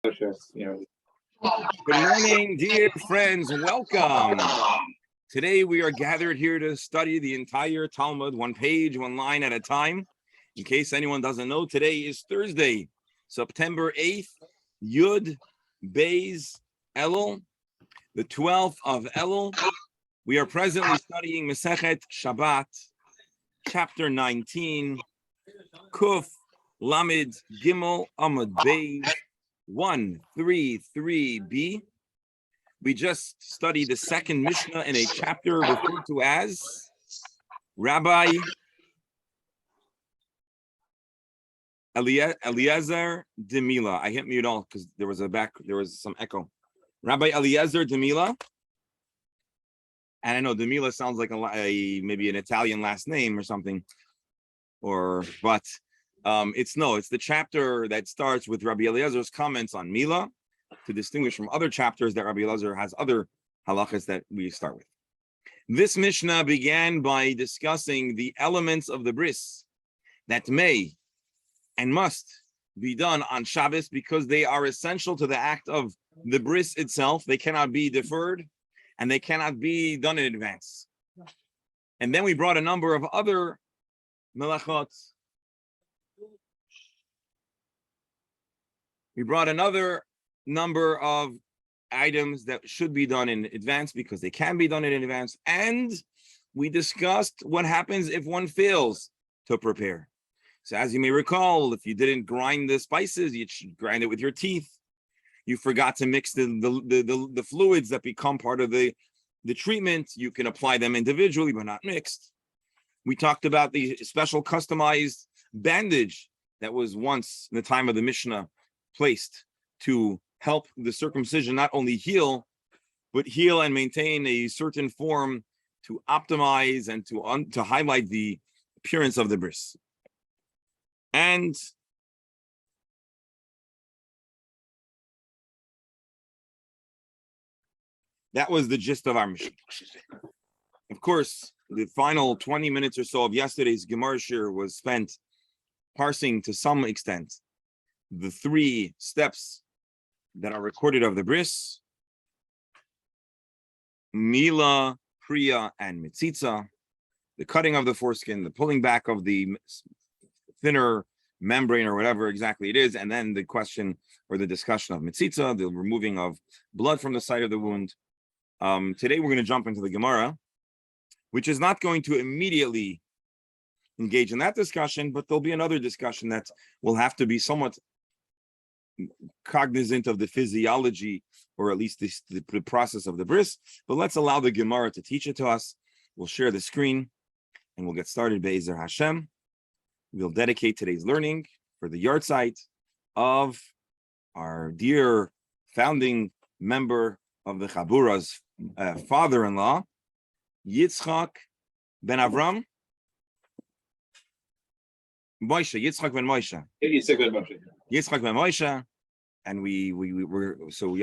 Good morning, dear friends. Welcome. Today we are gathered here to study the entire Talmud, one page, one line at a time. In case anyone doesn't know, today is Thursday, September 8th, Yud Beis Elul, the 12th of Elul. We are presently studying Masechet Shabbat, chapter 19, Kuf Lamed Gimel Amud Beis 133b. We just studied the second Mishnah in a chapter referred to as Rabbi Eliezer de Mila. I hit mute all because there was some echo. Rabbi Eliezer de Mila. And I know de Mila sounds like maybe an Italian last name or something, but it's the chapter that starts with Rabbi Eliezer's comments on Mila, to distinguish from other chapters that Rabbi Eliezer has other halachas that we start with. This Mishnah began by discussing the elements of the bris that may and must be done on Shabbos because they are essential to the act of the bris itself. They cannot be deferred and they cannot be done in advance. And then we brought a number of other melachot. We brought another number of items that should be done in advance because they can be done in advance. And we discussed what happens if one fails to prepare. So as you may recall, if you didn't grind the spices, you should grind it with your teeth. You forgot to mix the fluids that become part of the treatment. You can apply them individually, but not mixed. We talked about the special customized bandage that was once in the time of the Mishnah placed to help the circumcision not only heal, but heal and maintain a certain form to optimize and to highlight the appearance of the bris. And that was the gist of our mission. Of course, the final 20 minutes or so of yesterday's Gemara Shir was spent parsing to some extent the three steps that are recorded of the bris: Mila, Priya, and Mitzitza, the cutting of the foreskin, the pulling back of the thinner membrane or whatever exactly it is, and then the question or the discussion of Mitzitza, the removing of blood from the site of the wound. Today we're going to jump into the Gemara, which is not going to immediately engage in that discussion, but there'll be another discussion that will have to be somewhat cognizant of the physiology, or at least the process of the bris. But let's allow the Gemara to teach it to us. We'll share the screen and we'll get started. Be'ezer Hashem. We'll dedicate today's learning for the yahrzeit of our dear founding member of the Chabura's father-in-law, Yitzchak ben Avram. Yitzchak ben Moshe. Yitzchak ben Moshe, and we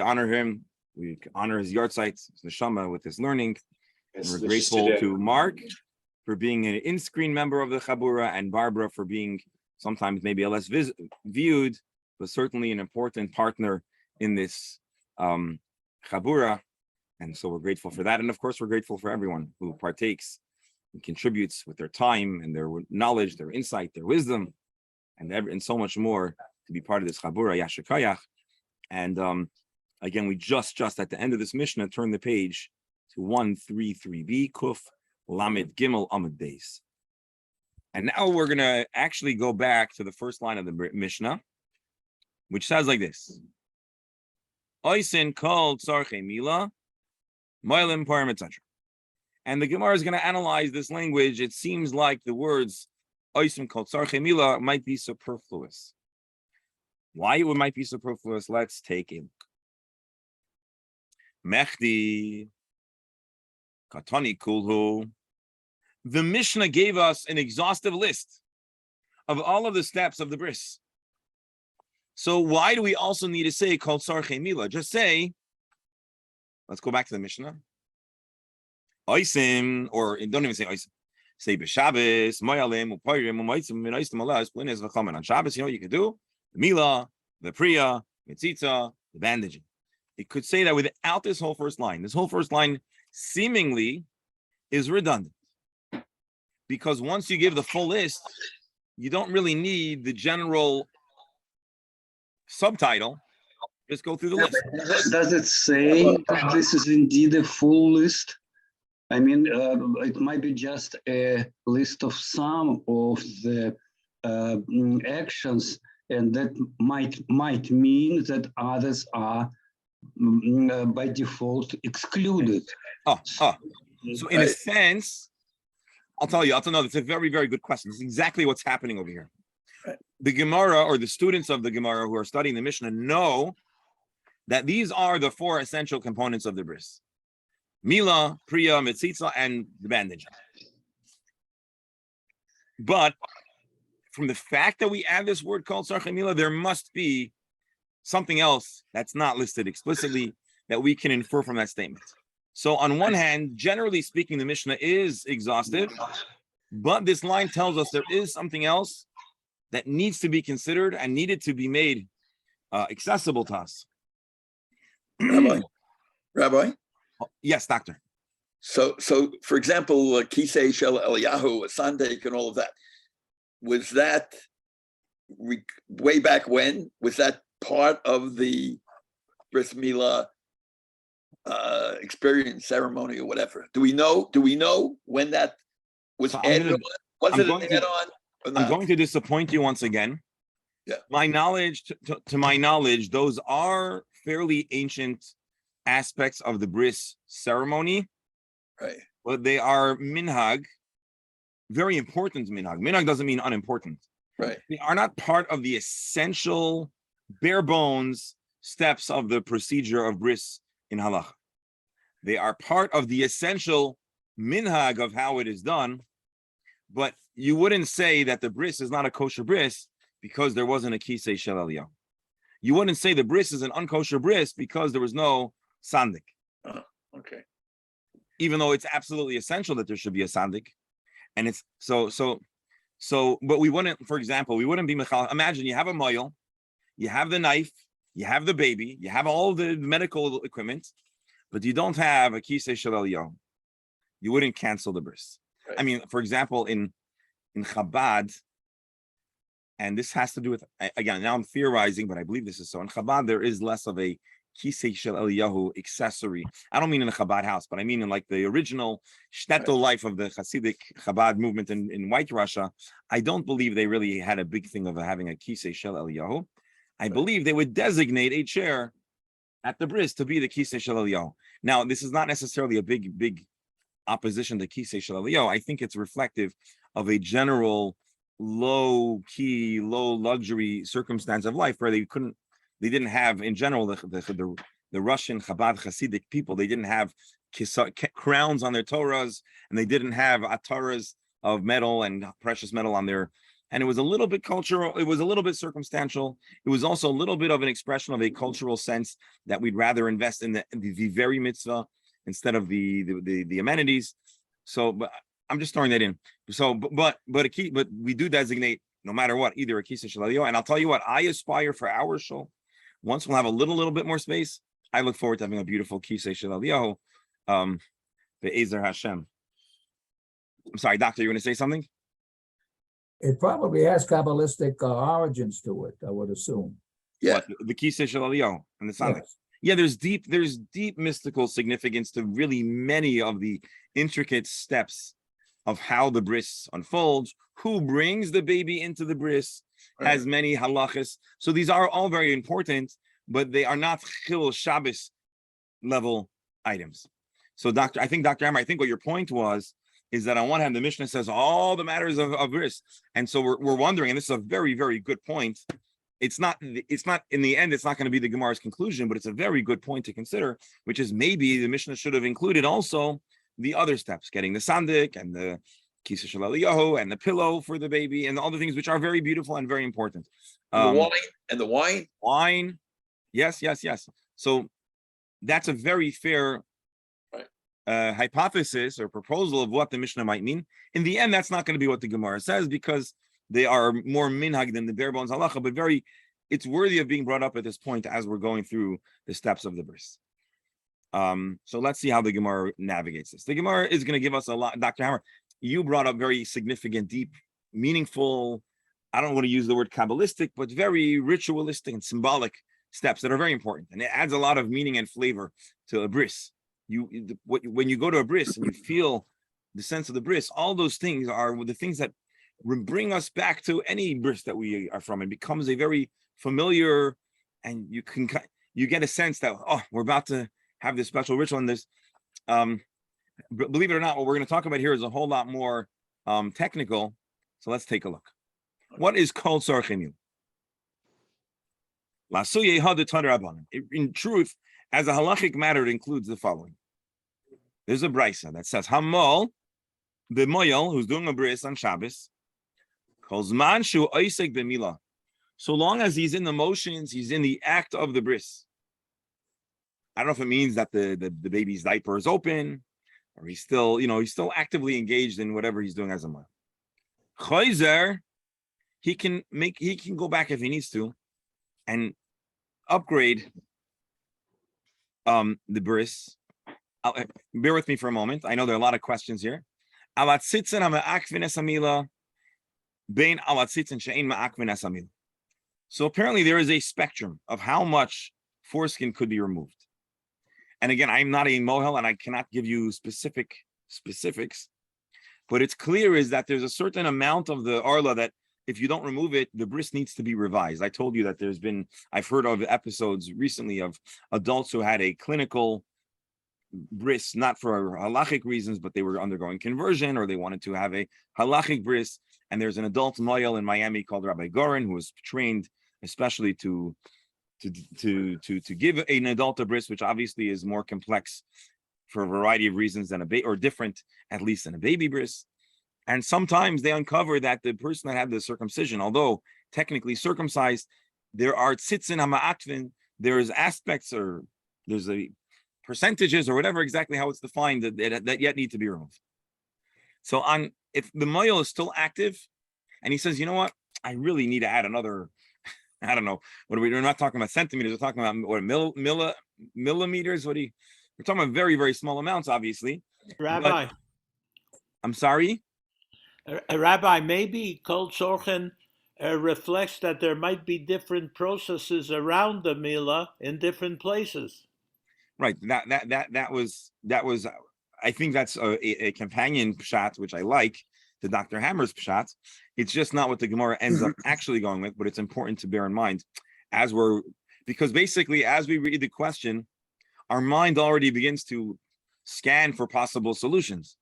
honor him. We honor his yahrzeit, his neshama, with his learning. And we're grateful to Mark for being an in-screen member of the Chabura, and Barbara for being sometimes maybe a less viewed, but certainly an important partner in this Chabura. And so we're grateful for that. And of course, we're grateful for everyone who partakes and contributes with their time and their knowledge, their insight, their wisdom, and so much more to be part of this Chabura Yashikayach. And again, we just at the end of this Mishnah turn the page to 133b, Kuf Lamed Gimel Amud Beis. And now we're going to actually go back to the first line of the Mishnah, which says like this: Oisin called Sarche Mila, Moilim Parim, etc. And the Gemara is going to analyze this language. It seems like the words Oisim called Sarche Mila might be superfluous. Why it might be superfluous? Let's take a look. Mechdi Katani Kulhu. The Mishnah gave us an exhaustive list of all of the steps of the bris. So why do we also need to say called Sarche Mila? Just say, let's go back to the Mishnah. Oisim, or don't even say Oisim. Say b'Shabbos, Moyalim, Upoirim, Umoitzim, Minaistim Allah, Splines v'Chaman. On Shabbos, you know what you can do? The Mila, the Priya, mitzitza, the bandaging. It could say that without this whole first line. This whole first line seemingly is redundant. Because once you give the full list, you don't really need the general subtitle. Just go through the list. Does it say that this is indeed a full list? I mean, it might be just a list of some of the actions, and that might mean that others are by default excluded. So in a sense, I'll tell you, it's a very, very good question. It's exactly what's happening over here. The Gemara, or the students of the Gemara who are studying the Mishnah, know that these are the four essential components of the bris: Mila, Priya, Mitzitza, and the bandaging. But from the fact that we add this word called Sarcha Mila, there must be something else that's not listed explicitly that we can infer from that statement. So on one hand, generally speaking, the Mishnah is exhaustive, but this line tells us there is something else that needs to be considered and needed to be made accessible to us. Rabbi? Yes, doctor. So for example, Kisei Shel Eliyahu, Sandik, and all of that, was that way back when? Was that part of the Bris Milah experience, ceremony, or whatever? Do we know when that was added on? Was it added on? I'm going to disappoint you once again. Yeah. My knowledge, to my knowledge, those are fairly ancient aspects of the bris ceremony. Right. But they are minhag, very important minhag. Minhag doesn't mean unimportant. Right. They are not part of the essential, bare bones steps of the procedure of bris in halacha. They are part of the essential minhag of how it is done. But you wouldn't say that the bris is not a kosher bris because there wasn't a kisei shel Eliyahu. You wouldn't say the bris is an unkosher bris because there was no sandik. Okay. Even though it's absolutely essential that there should be a sandik, and it's so. But we wouldn't, for example, be mechal. Imagine you have a moil, you have the knife, you have the baby, you have all the medical equipment, but you don't have a kisei shel Eliyahu. You wouldn't cancel the bris. Right. I mean, for example, in Chabad, and this has to do with, again, now I'm theorizing, but I believe this is so. In Chabad, there is less of a Kisei Shel Eliyahu accessory. I don't mean in a Chabad house, but I mean in like the original shtetl life of the Hasidic Chabad movement in White Russia. I don't believe they really had a big thing of having a Kisei Shel Eliyahu. I believe they would designate a chair at the bris to be the Kisei Shel Eliyahu. Now, this is not necessarily a big opposition to Kisei Shel Eliyahu. I think it's reflective of a general low-key, low-luxury circumstance of life where they didn't have, in general, the Russian Chabad Hasidic people, they didn't have crowns on their Torahs, and they didn't have ataras of metal and precious metal on their, and it was a little bit cultural, it was a little bit circumstantial, it was also a little bit of an expression of a cultural sense that we'd rather invest in the very mitzvah instead of the amenities. So, but I'm just throwing that in. So, but we do designate, no matter what, either a kisei shel Eliyahu. And I'll tell you what, I aspire for our show. Once we'll have a little bit more space, I look forward to having a beautiful kisei shel Eliyahu. Be'ezer Hashem. I'm sorry, doctor, you want to say something? It probably has Kabbalistic origins to it, I would assume. Yeah, what, the kisei shel Eliyahu and the sandik. Yes. Yeah, there's deep mystical significance to really many of the intricate steps of how the bris unfolds, who brings the baby into the bris, has many halachas. So these are all very important, but they are not chil Shabbos level items. So I think Dr. Amar, I think what your point was is that on one hand, the Mishnah says all the matters of bris. And so we're wondering, and this is a very, very good point. It's not in the end, it's not going to be the Gemara's conclusion, but it's a very good point to consider, which is maybe the Mishnah should have included also the other steps, getting the sandik and the kisei shel Eliyahu and the pillow for the baby and all the things which are very beautiful and very important. The wine. Wine. Yes. So that's a very fair hypothesis or proposal of what the Mishnah might mean. In the end, that's not going to be what the Gemara says because they are more minhag than the bare bones halacha, but very it's worthy of being brought up at this point as we're going through the steps of the bris. So let's see how the Gemara navigates this. The Gemara is going to give us a lot. Dr. Hammer, you brought up very significant, deep, meaningful, I don't want to use the word Kabbalistic, but very ritualistic and symbolic steps that are very important. And it adds a lot of meaning and flavor to a bris. When you go to a bris and you feel the sense of the bris, all those things are the things that bring us back to any bris that we are from. It becomes a very familiar, and you get a sense that, oh, we're about to have this special ritual. And this, believe it or not, what we're going to talk about here is a whole lot more technical. So let's take a look. What is kol tzarchim? In truth, as a halachic matter, it includes the following. There's a brisa that says, Hamal, the moyel, who's doing a bris on Shabbos, calls man shu oisek b'milah. So long as he's in the motions, he's in the act of the bris. I don't know if it means that the baby's diaper is open, or he's still actively engaged in whatever he's doing as a moyel. Chayzer, he can go back if he needs to and upgrade the bris. Bear with me for a moment. I know there are a lot of questions here. So apparently there is a spectrum of how much foreskin could be removed. And again, I'm not a mohel and I cannot give you specifics, but it's clear is that there's a certain amount of the arla that if you don't remove it, the bris needs to be revised. I told you that I've heard of episodes recently of adults who had a clinical bris, not for halachic reasons, but they were undergoing conversion or they wanted to have a halachic bris. And there's an adult moyel in Miami called Rabbi Goren, who was trained especially to give an adult a bris, which obviously is more complex for a variety of reasons than or different, at least than a baby bris. And sometimes they uncover that the person that had the circumcision, although technically circumcised, there are tzitzin hama'atvin, there's aspects or there's a percentages or whatever exactly how it's defined that yet need to be removed. So if the moyel is still active and he says, you know what, I really need to add another, I don't know, we're not talking about centimeters, we're talking about millimeters, we're talking about very, very small amounts, obviously. Rabbi. I'm sorry? Rabbi, maybe kol tzorchen reflects that there might be different processes around the milah in different places. Right. That was. I think that's a companion pshat, which I like, to Dr. Hammer's pshat. It's just not what the Gemara ends up actually going with, but it's important to bear in mind because basically as we read the question, our mind already begins to scan for possible solutions.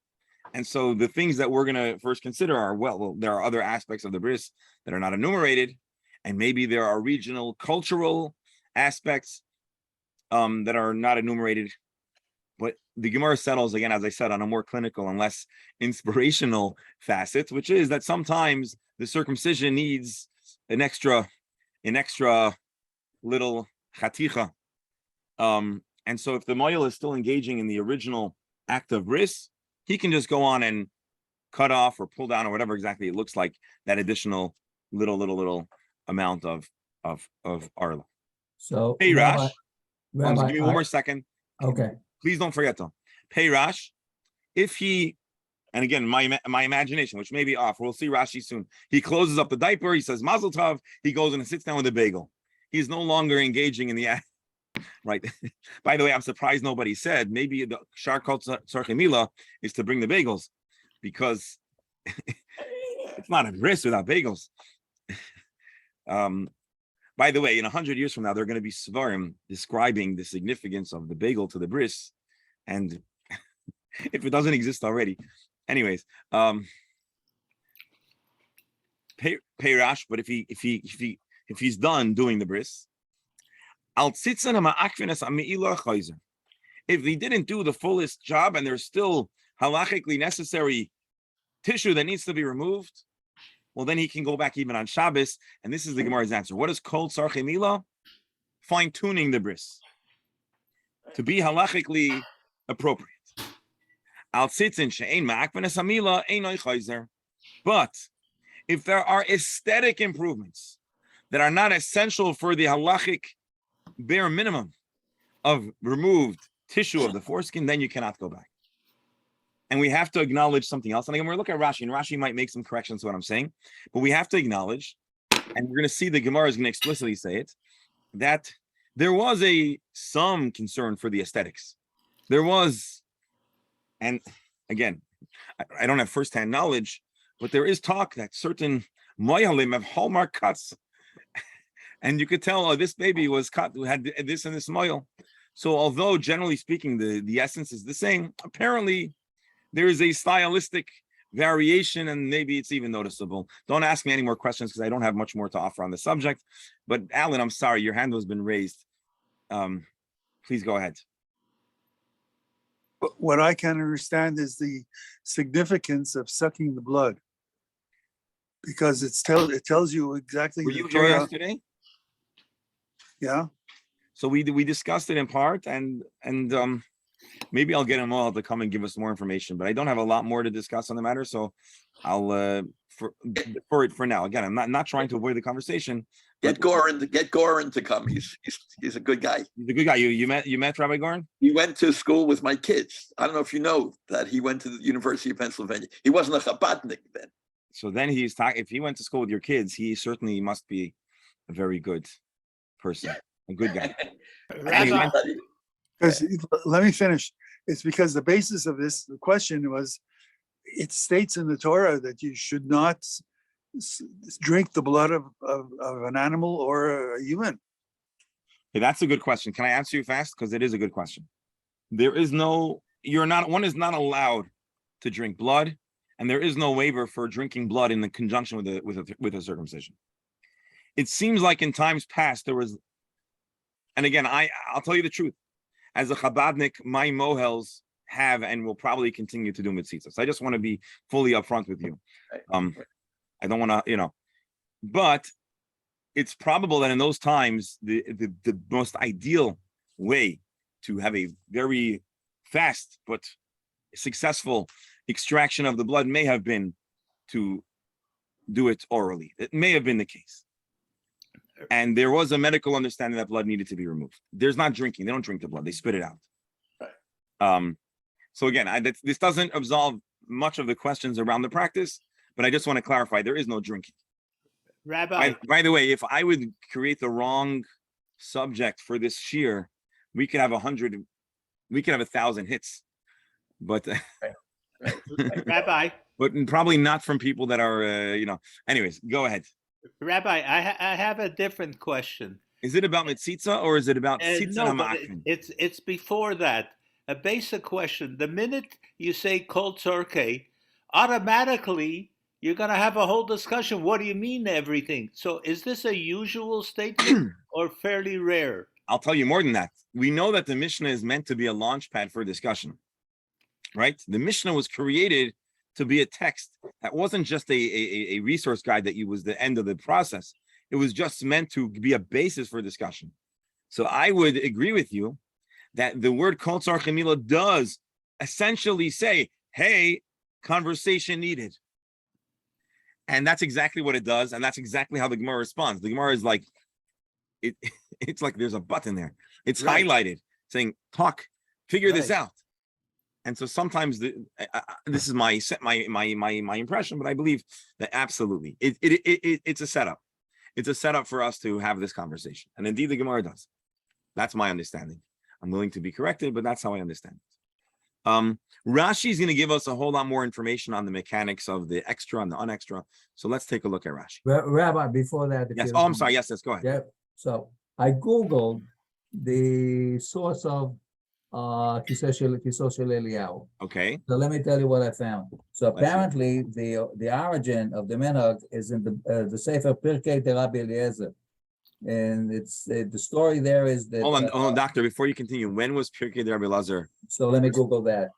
And so the things that we're going to first consider are, well, there are other aspects of the bris that are not enumerated, and maybe there are regional cultural aspects that are not enumerated. But the Gemara settles, again, as I said, on a more clinical and less inspirational facet, which is that sometimes the circumcision needs an extra little chaticha. And so if the moyel is still engaging in the original act of bris, he can just go on and cut off or pull down or whatever exactly it looks like, that additional little amount of arla. So, Hey, Rash. Rabbi, give me one more second. Okay. Please don't forget though. Pei Rash, if he, and again, my imagination, which may be off, we'll see Rashi soon. He closes up the diaper, he says Mazel Tov, he goes in and sits down with a bagel. He's no longer engaging in the act. Right. By the way, I'm surprised nobody said maybe the Shar Kol Tzarchim Milah is to bring the bagels, because it's not a bris without bagels. By the way, in 100 years from now, there are going to be svarim describing the significance of the bagel to the bris, and if it doesn't exist already, anyways, Peirash. But if he's done doing the bris, if he didn't do the fullest job and there's still halachically necessary tissue that needs to be removed, well, then he can go back even on Shabbos. And this is the Gemara's answer. What is kol tzarchim milah? Fine-tuning the bris to be halachically appropriate. But if there are aesthetic improvements that are not essential for the halachic bare minimum of removed tissue of the foreskin, then you cannot go back. And we have to acknowledge something else. And again, we're going to look at Rashi, and Rashi might make some corrections to what I'm saying, but we have to acknowledge, and we're going to see the Gemara is going to explicitly say it, that there was some concern for the aesthetics. There was, and again, I don't have firsthand knowledge, but there is talk that certain moyalim have hallmark cuts, and you could tell, oh, this baby was cut, had this and this moyal. So although generally speaking, the essence is the same, apparently there is a stylistic variation, and maybe it's even noticeable. Don't ask me any more questions because I don't have much more to offer on the subject. But Alan, I'm sorry, your hand has been raised. Please go ahead. What I can understand is the significance of sucking the blood, because it tells you exactly. Were you here yesterday? Yeah. So we discussed it in part, and maybe I'll get him all to come and give us more information. But I don't have a lot more to discuss on the matter, so I'll for it for now. Again, I'm not trying to avoid the conversation. Get Goran to come. He's a good guy. He's a good guy. You met Rabbi Goran? He went to school with my kids. I don't know if you know that he went to the University of Pennsylvania. He wasn't a Chabadnik then. So then he's talking. If he went to school with your kids, he certainly must be a very good person, a good guy. Because let me finish. It's because the basis of this question was, it states in the Torah that you should not drink the blood of an animal or a human. Hey, that's a good question. Can I answer you fast? Because it is a good question. One is not allowed to drink blood, and there is no waiver for drinking blood in the conjunction with a circumcision. It seems like in times past there was, and again, I'll tell you the truth. As a Chabadnik, my mohels have and will probably continue to do mitzvah. So I just want to be fully upfront with you. I don't want to, but it's probable that in those times, the most ideal way to have a very fast but successful extraction of the blood may have been to do it orally. It may have been the case. And there was a medical understanding that blood needed to be removed. There's not drinking. They don't drink the blood. They spit it out. Right. So again, this doesn't absolve much of the questions around the practice, but I just want to clarify, there is no drinking. Rabbi. By the way, if I would create the wrong subject for this shear, we could have 1,000 hits, but Rabbi. But probably not from people that are, anyways, go ahead. Rabbi, I have a different question. Is it about mitzitza or is it about tzitza? No, but it's before that. A basic question. The minute you say kol tzorkei, automatically you're going to have a whole discussion. What do you mean everything? So is this a usual statement or fairly rare? I'll tell you more than that. We know that the Mishnah is meant to be a launch pad for discussion, right? The Mishnah was created to be a text that wasn't just a resource guide that was the end of the process. It was just meant to be a basis for discussion. So I would agree with you that the word kol tzarchei mila does essentially say, hey, conversation needed. And that's exactly what it does. And that's exactly how the Gemara responds. The Gemara is like, it's like there's a button there. It's right. Highlighted saying, talk, figure this out. And so sometimes this is my impression, but I believe that absolutely it's a setup. It's a setup for us to have this conversation. And indeed the Gemara does. That's my understanding. I'm willing to be corrected, but that's how I understand it. Rashi is going to give us a whole lot more information on the mechanics of the extra and the unextra. So let's take a look at Rashi. Rabbi, before that. Yes. Oh, I'm sorry. Yes, go ahead. Yeah. So I Googled the source of Kisei Shel Eliyahu. Okay. So let me tell you what I found. So apparently the origin of the minhag is in the Sefer Pirkei de Rabbi Eliezer. And it's the story there is that. Hold on, doctor. Before you continue, when was Pirkei de Rabbi Eliezer? So let me Google that.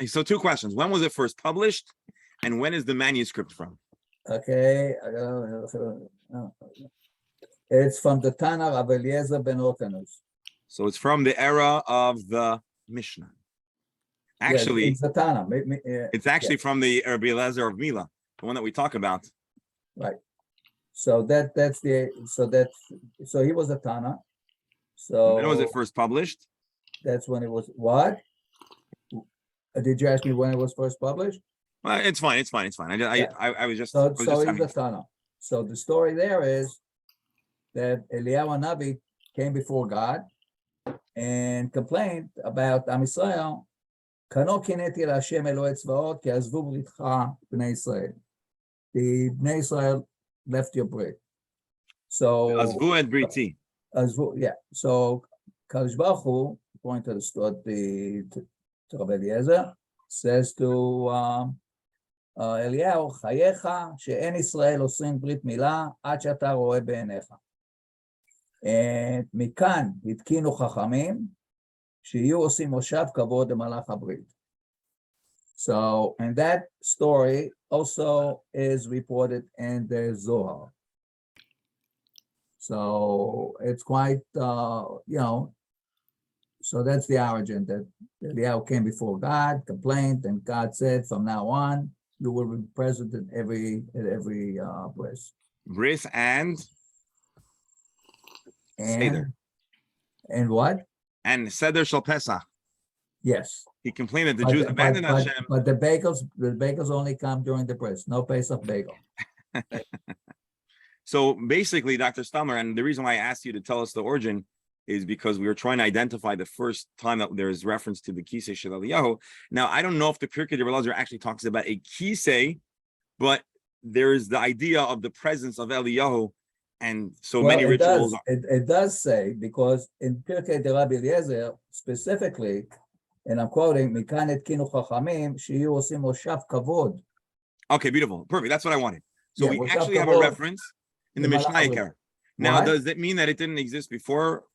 So two questions: when was it first published, and when is the manuscript from? Okay, it's from the Tana of Eliezer ben Orkanus. So it's from the era of the Mishnah. Actually, it's the Tana. It's actually from the Rabbi Eliezer of Mila, the one that we talk about. Right. So he was a Tana. When was So it first published? that's when it was what? Did you ask me when it was first published? Well, it's fine. I Yeah. was just So I was just he's having a Tana. So the story there is that Eliyahu Navi came before God and complained about Am Yisrael. Kano kineti Hashem Elohei Tzvaot ki azvu britcha bnei Yisrael. The bnei Yisrael left your brit. So Azvu et Briti. yeah. So Kadosh Baruch Hu, according to the story, to Rabbi Eliezer, says to Eliyahu, Chayecha she'en Yisrael osim brit milah ad she'ata roeh be'enecha. מכאן התקינו חכמים שיהיו עושים מושב כבוד למלאך הברית. So, and that story also is reported in the Zohar. So it's quite, so that's the origin, that Eliyahu came before God, complained, and God said, from now on, you will be present at every place. Bris and Seder. And what? And Seder Shal Pesach. Yes. He complained that the Jews abandoned Hashem. But the bagels only come during the bris, no Pesach bagel. So basically, Dr. Stammer, and the reason why I asked you to tell us the origin is because we were trying to identify the first time that there is reference to the Kisei Shel Eliyahu. Now, I don't know if the Pirkei de Elazar actually talks about a Kisei, but there is the idea of the presence of Eliyahu, and so many rituals. It does say, because in Pirkei de Rabbi Eliezer, specifically, and I'm quoting, "Mikan etkinu chachamim sheyu osim moshav kavod." Okay, beautiful, perfect. That's what I wanted. So Yeah, we moshav actually have a kavod reference in the Mishnah Ikar. Now, What? does that mean that it didn't exist before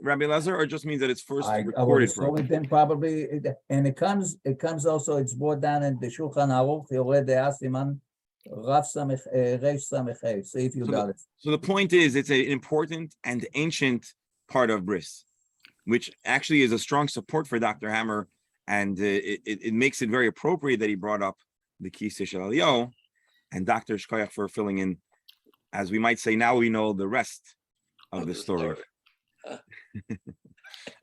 Rabbi Elazar, or just means that it's first I would recorded for assume us? then probably, and it comes also, it's brought down in the Shulchan Aruch, Yoreh De'ah Siman Rav Samech Reish Samech Hey. See if you got it. So the point is, it's an important and ancient part of Bris, which actually is a strong support for Dr. Hammer, and it makes it very appropriate that he brought up the Kisei Shel Eliyahu, and Dr. Shkoyach for filling in, as we might say, now we know the rest of the story.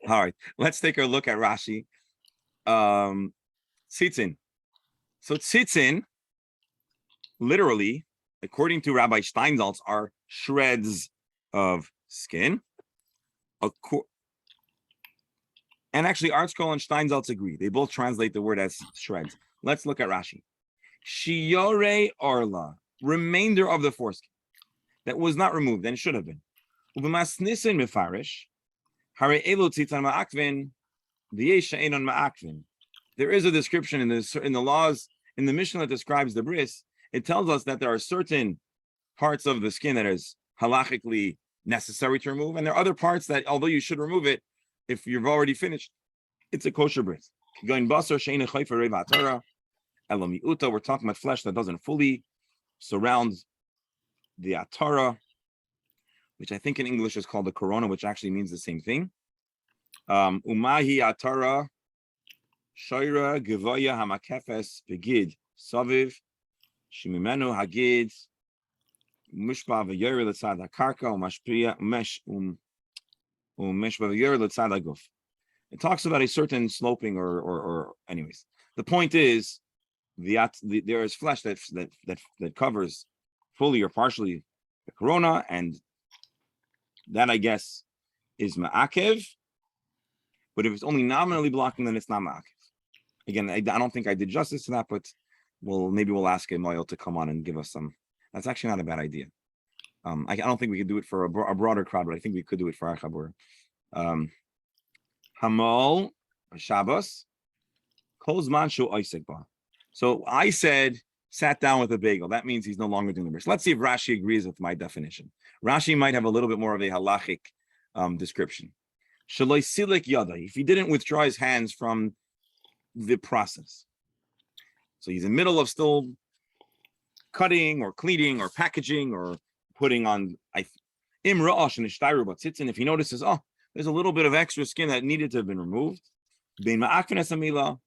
All right, let's take a look at Rashi. Tzitzin. So tzitzin, literally, according to Rabbi Steinsaltz, are shreds of skin. And actually, Artskol and Steinsaltz agree. They both translate the word as shreds. Let's look at Rashi. Shiore Orla, remainder of the foreskin that was not removed, and it should have been. Ubemasnisin mefarish, hare elu tzitzan ma'akvin, v'yesh she'enon ma'akvin. There is a description in the laws, in the Mishnah that describes the bris. It tells us that there are certain parts of the skin that is halachically necessary to remove, and there are other parts that, although you should remove it, if you've already finished, it's a kosher bris. Going basar she'ein chayfer reva atara, elamiuta. We're talking about flesh that doesn't fully surround the atara, which I think in English is called the corona, which actually means the same thing. Umahi atara shoira gevaya hamakefes begid saviv shimimenu hagid mushba v'yer letzad hakarka umashpia umeshba v'yer letzad haguf. It talks about a certain sloping or anyways. The point is, there is flesh that covers fully or partially the corona, and that, I guess, is ma'akev. But if it's only nominally blocking, then it's not ma'akev. Again, I don't think I did justice to that, but maybe we'll ask Moyle to come on and give us some. That's actually not a bad idea. I don't think we could do it for a broader crowd, but I think we could do it for our chabur. Hamol Shabbos Kozman Shu Isaac Ba. So I said, sat down with a bagel. That means he's no longer doing the bris. Let's see if Rashi agrees with my definition. Rashi might have a little bit more of a halachic description. Shaloi silik yada. If he didn't withdraw his hands from the process, so he's in the middle of still cutting or cleaning or packaging or putting on imra'ash and ishtayru batzitzin. If he notices, there's a little bit of extra skin that needed to have been removed, bein ma'akvin esamila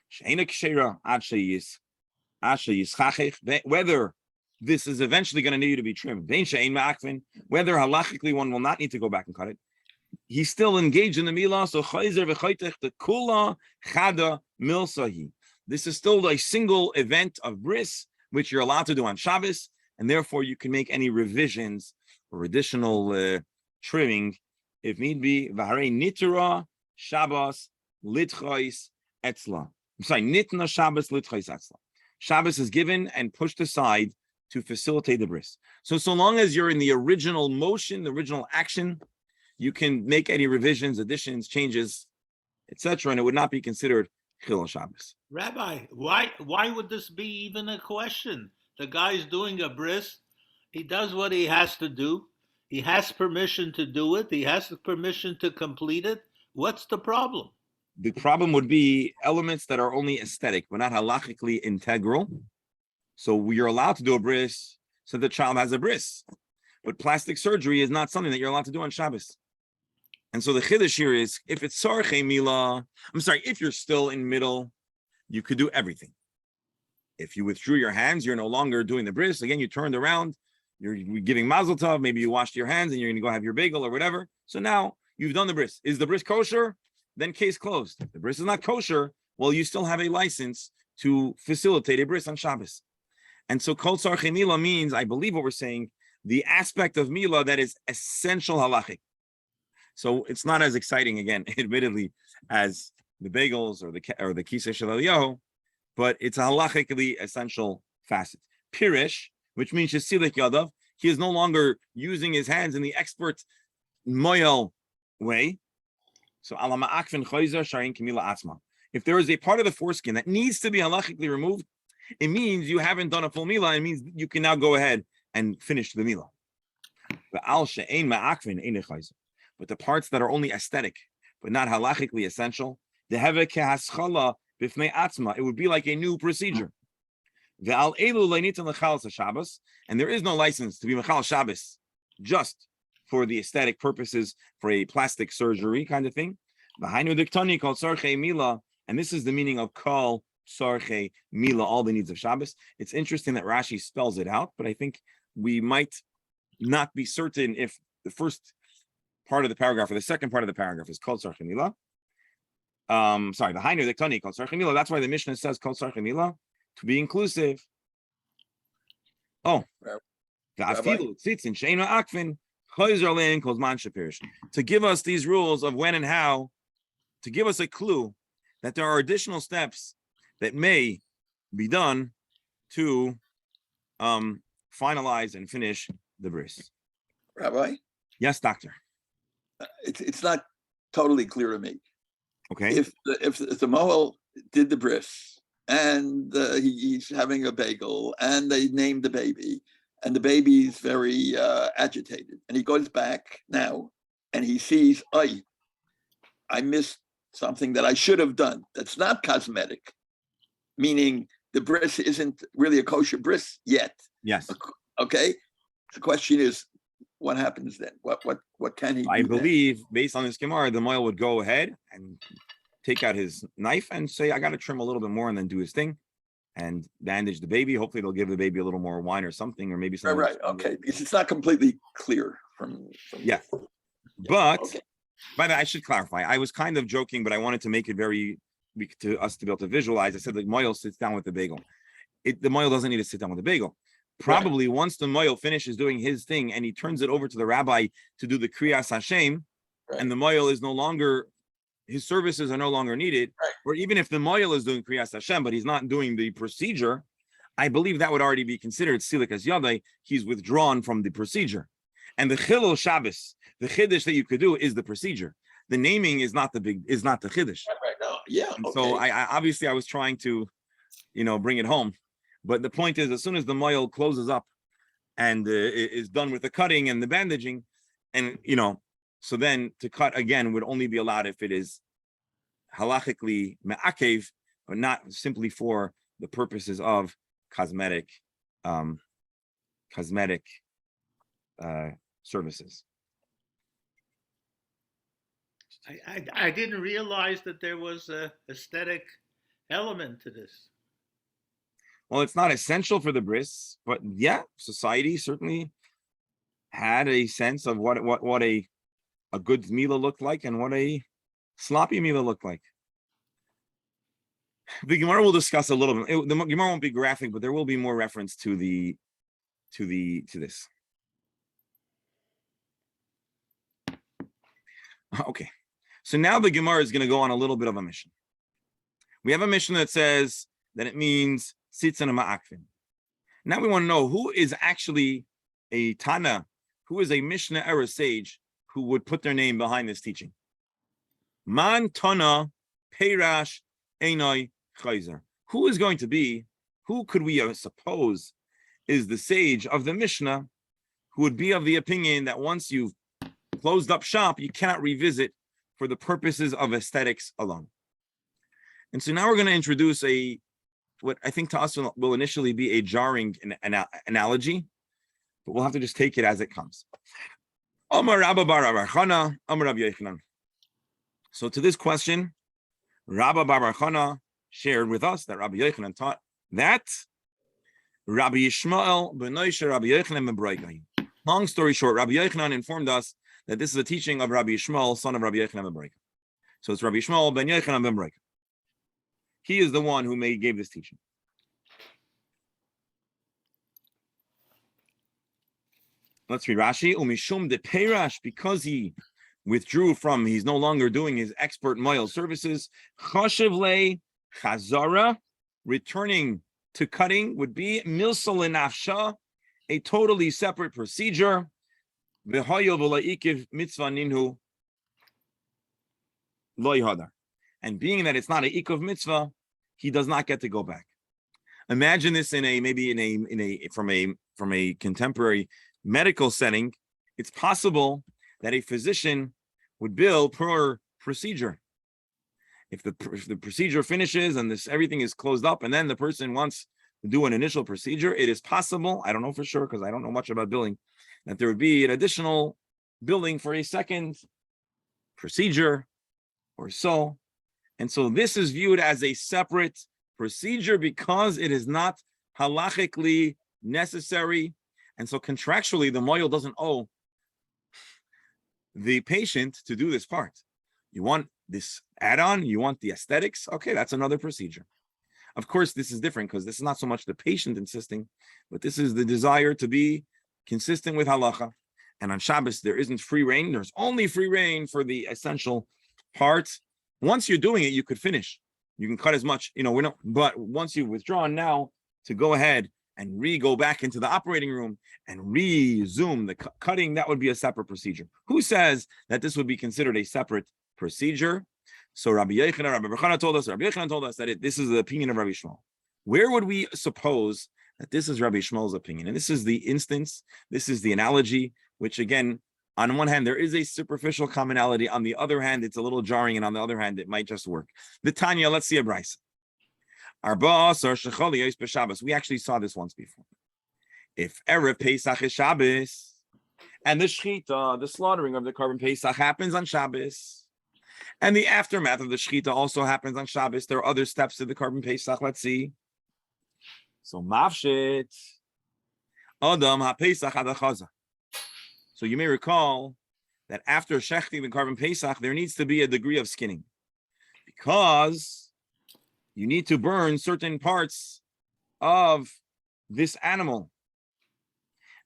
she'ena kshera ad sheyis. Whether this is eventually going to need to be trimmed. Whether halachically one will not need to go back and cut it, he's still engaged in the milah. So the kula chada milsahi. This is still a single event of bris, which you're allowed to do on Shabbos, and therefore you can make any revisions or additional trimming if need be. V'harei nitra Shabbos litchos etzla. I'm sorry, nitna Shabbos litchos etzla. Shabbos is given and pushed aside to facilitate the bris. So long as you're in the original motion, the original action, you can make any revisions, additions, changes, etc., and it would not be considered Chilul Shabbos. Rabbi, why would this be even a question? The guy's doing a bris. He does what he has to do. He has permission to do it. He has the permission to complete it. What's the problem? The problem would be elements that are only aesthetic, but not halachically integral. So you're allowed to do a bris, so the child has a bris. But plastic surgery is not something that you're allowed to do on Shabbos. And so the chiddush here is, if it's sarche milah, if you're still in middle, you could do everything. If you withdrew your hands, you're no longer doing the bris. Again, you turned around, you're giving mazel tov, maybe you washed your hands and you're going to go have your bagel or whatever. So now you've done the bris. Is the bris kosher? Then case closed. If the bris is not kosher, well, you still have a license to facilitate a bris on Shabbos. And so kol sarche milah means, I believe what we're saying, the aspect of milah that is essential halachic. So it's not as exciting, again, admittedly, as the bagels or the kisei shel Eliyahu, but it's a halachically essential facet. Pirish, which means shesilik yadav, he is no longer using his hands in the expert moyel way. So alama akvin choizer sharin kamila atzma. If there is a part of the foreskin that needs to be halachically removed, it means you haven't done a full milah. It means you can now go ahead and finish the milah. But the parts that are only aesthetic, but not halachically essential, it would be like a new procedure. And there is no license to be mechal Shabbos just for the aesthetic purposes, for a plastic surgery kind of thing. And this is the meaning of kol sarche mila, all the needs of Shabbos. It's interesting that Rashi spells it out, but I think we might not be certain if the first part of the paragraph or the second part of the paragraph is kol sarche mila. The hainu diktani kol sarche mila. That's why the Mishnah says kol sarche mila to be inclusive. Oh, to give us these rules of when and how, to give us a clue that there are additional steps that may be done to finalize and finish the bris. Rabbi? Yes, doctor. It's not totally clear to me. Okay. If the Mohel did the bris and he's having a bagel and they named the baby and the baby's very agitated and he goes back now and he sees, I missed something that I should have done. That's not cosmetic, meaning the bris isn't really a kosher bris yet. Yes. Okay. The question is, what happens then? What can he do? I believe, based on this Gemara, the Moel would go ahead and take out his knife and say, I got to trim a little bit more, and then do his thing and bandage the baby. Hopefully they'll give the baby a little more wine or something, or maybe something. Right. Okay. Because it's not completely clear from yeah. But okay. By the way, I should clarify. I was kind of joking, but I wanted to make it to us to be able to visualize. I said the Moel sits down with the bagel. The Moel doesn't need to sit down with the bagel. Probably once the Moel finishes doing his thing and he turns it over to the rabbi to do the Kriyas Hashem, and the Moel is no longer, his services are no longer needed, or even if the Moel is doing Kriyas Hashem, but he's not doing the procedure, I believe that would already be considered Silikas Yadai. He's withdrawn from the procedure. And the Chilul Shabbos, the Chiddush that you could do is the procedure. The naming is not the Chiddush. Right. No. Yeah. And so I was trying to, bring it home. But the point is, as soon as the Moel closes up and is done with the cutting and the bandaging, and so then to cut again would only be allowed if it is halachically me'akev, but not simply for the purposes of cosmetic services. I didn't realize that there was a aesthetic element to this. Well, it's not essential for the bris, but yeah, society certainly had a sense of what a good milah looked like and what a sloppy milah looked like. The Gemara will discuss a little bit. The Gemara won't be graphic, but there will be more reference to this. Okay, so now the Gemara is going to go on a little bit of a mission. We have a mission that says that it means sitzan ma'akvin. Now we want to know who is actually a Tana, who is a Mishnah era sage who would put their name behind this teaching. Man Tana Peirash Einoi Chayzer. Who is going to be, who could we suppose is the sage of the Mishnah who would be of the opinion that once you've closed up shop, you cannot revisit for the purposes of aesthetics alone. And so now we're going to introduce what I think to us will initially be a jarring analogy, but we'll have to just take it as it comes. Amar Rabba bar Abarchana, Amar Rabbi Yochanan. So to this question, Rabba bar Abarchana shared with us that Rabbi Yochanan taught that Rabbi Yishmael b'noisha Rabbi Yochanan ben Braigai. Long story short, Rabbi Yochanan informed us that this is a teaching of Rabbi Yishmael, son of Rabbi Yochanan ben Braigai. So it's Rabbi Yishmael ben Yochanan ben Braigai. He is the one who gave this teaching. Let's read Rashi. Umishum de Peirash, because he withdrew from, he's no longer doing his expert moil services. Chashiv le chazara, returning to cutting would be milsa lenafsha, a totally separate procedure. V'hayo v'laikiv mitzvah ninhu lo yihadar. And being that it's not a ikov mitzvah, he does not get to go back. Imagine this from a contemporary medical setting. It's possible that a physician would bill per procedure. If the procedure finishes and everything is closed up, and then the person wants to do an initial procedure, it is possible, I don't know for sure because I don't know much about billing, that there would be an additional billing for a second procedure or so. And so this is viewed as a separate procedure because it is not halachically necessary. And so contractually, the moil doesn't owe the patient to do this part. You want this add-on, you want the aesthetics, okay, that's another procedure. Of course, this is different because this is not so much the patient insisting, but this is the desire to be consistent with halacha. And on Shabbos, there isn't free reign. There's only free reign for the essential parts. Once you're doing it, you could finish. You can cut as much, but once you've withdrawn now to go ahead and go back into the operating room and resume the cutting, that would be a separate procedure. Who says that this would be considered a separate procedure? So Rabbi Yochanan told us that this is the opinion of Rabbi Shmuel. Where would we suppose that this is Rabbi Shmuel's opinion? And this is the instance, this is the analogy, which again, on one hand, there is a superficial commonality. On the other hand, it's a little jarring. And on the other hand, it might just work. The Tanya, let's see a brisa. We actually saw this once before. If Erev Pesach is Shabbos, and the Shechita, the slaughtering of the Korban Pesach happens on Shabbos, and the aftermath of the Shechita also happens on Shabbos, there are other steps to the Korban Pesach. Let's see. So Mafshit, Adam HaPesach HaDachaza. So you may recall that after shechting the Korban Pesach, there needs to be a degree of skinning because you need to burn certain parts of this animal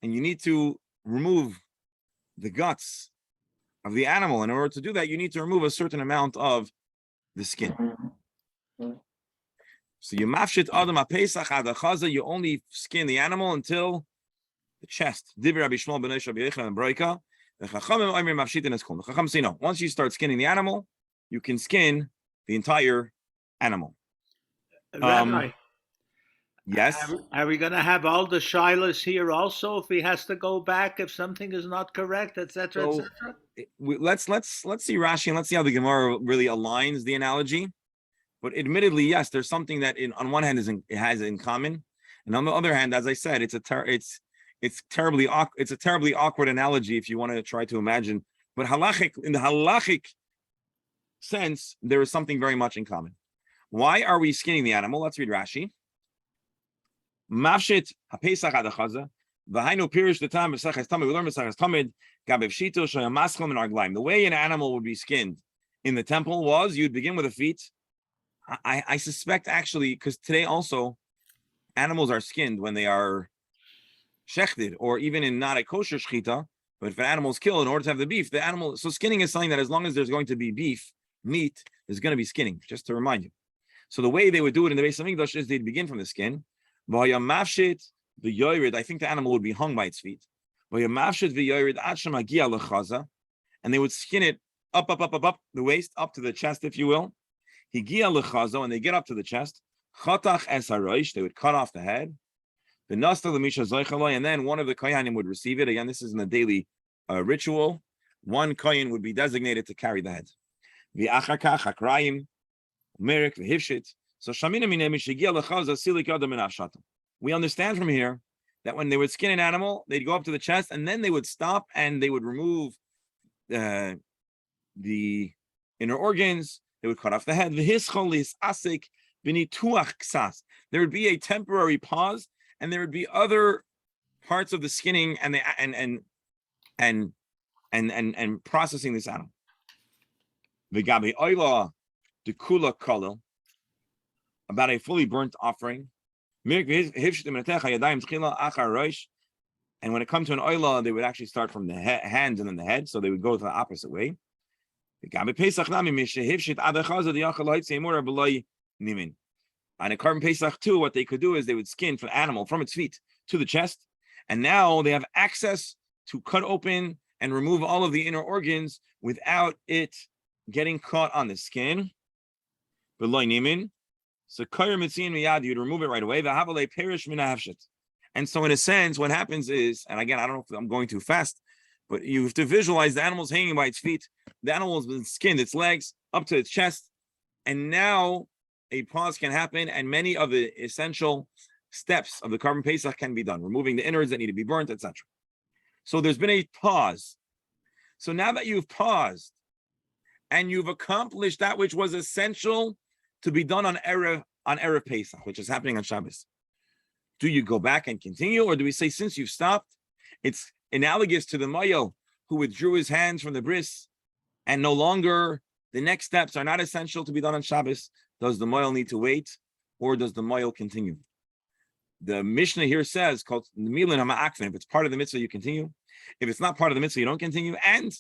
and you need to remove the guts of the animal. In order to do that, you need to remove a certain amount of the skin. So you mafshit adam ha-pesach hadachaza, you only skin the animal until the chest. The Chacham say no. Once you start skinning the animal, you can skin the entire animal. Rabbi, yes. Are we going to have all the shilas here also? If he has to go back, if something is not correct, etc., So, etc. Let's see Rashi and let's see how the Gemara really aligns the analogy. But admittedly, yes, there's something that on one hand it has in common, and on the other hand, as I said, it's a terribly awkward analogy if you want to try to imagine. But in the halachic sense, there is something very much in common. Why are we skinning the animal? Let's read Rashi. Mafshit hapesach adachaza. V'hainu pirish the time b'sachas tamid. We learn b'sachas tamid. Gabev shito shayamaschom and arglaim. The way an animal would be skinned in the temple was you'd begin with the feet. I suspect actually, because today also animals are skinned when they are shechted, or even in not a kosher shechita. But if an animal is killed, in order to have the beef, the animal. So skinning is something that as long as there's going to be beef, meat, there's going to be skinning. Just to remind you. So the way they would do it in the Beis Hamikdash is they'd begin from the skin. Mafshit the yored. I think the animal would be hung by its feet. Mafshit the yored acham hagia lechaza, and they would skin it up the waist, up to the chest, if you will. Higia lechaza, and they get up to the chest. Chatach es haroish, they would cut off the head. The nasta lemisha zoichaloi, and then one of the kohanim would receive it. Again, this is in the daily ritual. One kohen would be designated to carry the head. V'achar kach hakrayim, merik v'hivshit. So shamina minei mishigia lechaza silik yadam min afshata. We understand from here that when they would skin an animal, they'd go up to the chest, and then they would stop and they would remove the inner organs. They would cut off the head. There would be a temporary pause, and there would be other parts of the skinning and processing this animal. About a fully burnt offering. And when it comes to an oila, they would actually start from the hands and then the head, so they would go the opposite way. On a carbon Pesach too, what they could do is they would skin from the animal from its feet to the chest, and now they have access to cut open and remove all of the inner organs without it getting caught on the skin. So you'd remove it right away. And so in a sense, what happens is, and again, I don't know if I'm going too fast, but you have to visualize the animal's hanging by its feet. The animal has been skinned, its legs up to its chest. And now a pause can happen, and many of the essential steps of the carbon Pesach can be done, removing the innards that need to be burnt, etc. So there's been a pause. So now that you've paused and you've accomplished that which was essential to be done on Erev Pesach, which is happening on Shabbos, do you go back and continue, or do we say, since you've stopped, it's analogous to the Moyel who withdrew his hands from the bris, and no longer the next steps are not essential to be done on Shabbos? Does the Moyel need to wait, or does the Moyel continue? The Mishnah here says, called the Milan HaMa'akvin, if it's part of the mitzvah, you continue. If it's not part of the mitzvah, you don't continue. And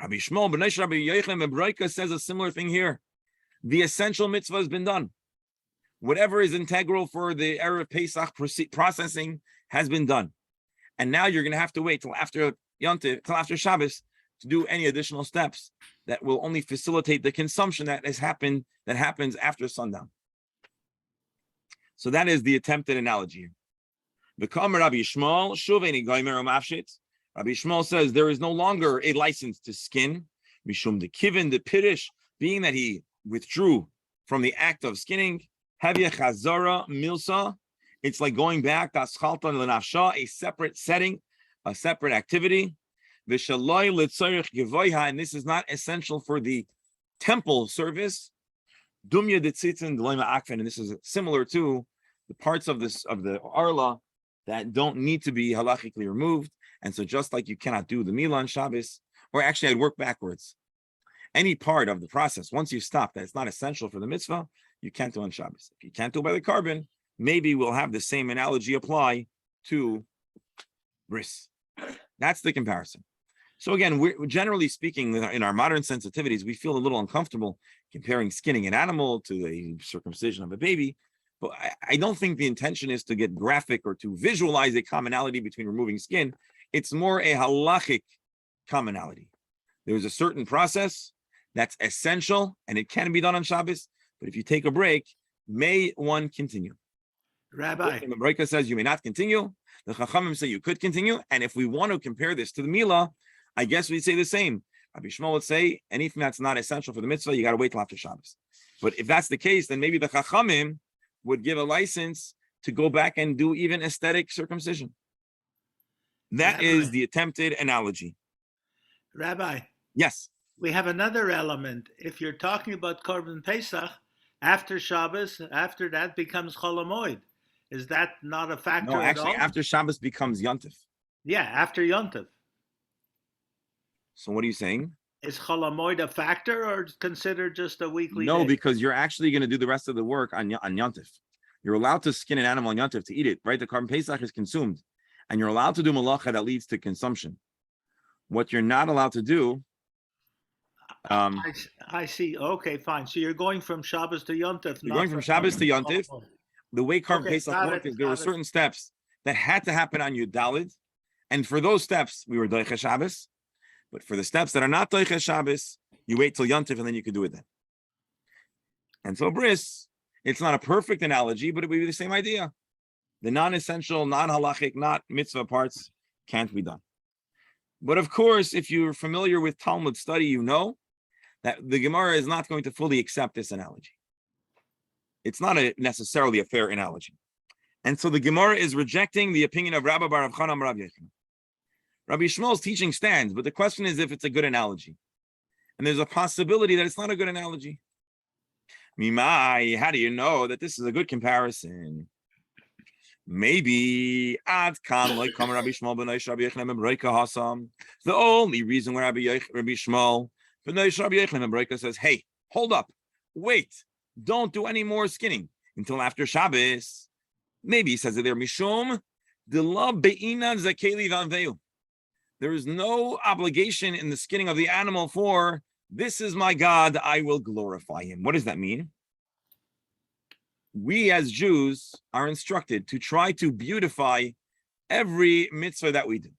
Rabbi Shmuel, B'nai Rabbi Yochanan ben Broika says a similar thing here. The essential mitzvah has been done. Whatever is integral for the Erev Pesach processing has been done. And now you're going to have to wait till after Yontif, till after Shabbos, to do any additional steps that will only facilitate the consumption that happens after sundown. So that is the attempted analogy here. Rabbi Shmuel says there is no longer a license to skin. Mishum the kivin, the pirish, being that he withdrew from the act of skinning. Havia chazara milsa. It's like going back, a separate setting, a separate activity. And this is not essential for the temple service. And this is similar to the parts of the Arla that don't need to be halachically removed. And so just like you cannot do the Milah on Shabbos, or actually I'd work backwards. Any part of the process, once you stop that it's not essential for the mitzvah, you can't do on Shabbos. If you can't do it by the carbon, maybe we'll have the same analogy apply to bris. That's the comparison. So again, we're generally speaking, in our modern sensitivities, we feel a little uncomfortable comparing skinning an animal to a circumcision of a baby. But I don't think the intention is to get graphic or to visualize a commonality between removing skin. It's more a halachic commonality. There's a certain process that's essential and it can be done on Shabbos. But if you take a break, may one continue? Rabbi. The Breika says you may not continue. The Chachamim say you could continue. And if we want to compare this to the Milah, I guess we'd say the same. Rabbi Shmuel would say anything that's not essential for the mitzvah, you got to wait till after Shabbos. But if that's the case, then maybe the Chachamim would give a license to go back and do even aesthetic circumcision. That is the attempted analogy. Rabbi. Yes. We have another element. If you're talking about Korban Pesach, after Shabbos, after that becomes Chol HaMoed. Is that not a factor No, at actually, all? after Shabbos becomes Yontif. Yeah, after Yontif. So what are you saying? Is Chol Hamoed a factor or considered just a weekly No, day? because you're actually going to do the rest of the work on Yontif. You're allowed to skin an animal on Yontif to eat it, right? The Korban Pesach is consumed, and you're allowed to do malacha that leads to consumption. What you're not allowed to do, I see. Okay, fine. So you're going from Shabbos to Yontif. you're not going from Shabbos to Yontif. Oh, The way Korban Okay, Pesach got worked it, is there were got it. certain steps that had to happen on Yud Daled, and for those steps we were Doicha Shabbos. But for the steps that are not Doicha Shabbos, you wait till Yontif and then you can do it then. And so bris, it's not a perfect analogy, but it would be the same idea. The non-essential, non-halachic, not mitzvah parts can't be done. But of course, if you're familiar with Talmud study, you know that the Gemara is not going to fully accept this analogy. It's not necessarily a fair analogy. And so the Gemara is rejecting the opinion of Rabbi Bar Avchanam Rabbi Yechon. Rabbi Shmuel's teaching stands, but the question is if it's a good analogy. And there's a possibility that it's not a good analogy. Mimai, how do you know that this is a good comparison? Maybe ad kan like come Rabbi Shmuel b'nai Rabbi Yechon b'Reika Hasam. The only reason why Rabbi Shmuel b'nai Rabbi Yechon b'Reika says, "Hey, hold up, wait, don't do any more skinning until after Shabbos." Maybe he says it there, Mishum de la beina zakeli vanveu. There is no obligation in the skinning of the animal for this is my God, I will glorify him. What does that mean? We as Jews are instructed to try to beautify every mitzvah that we do.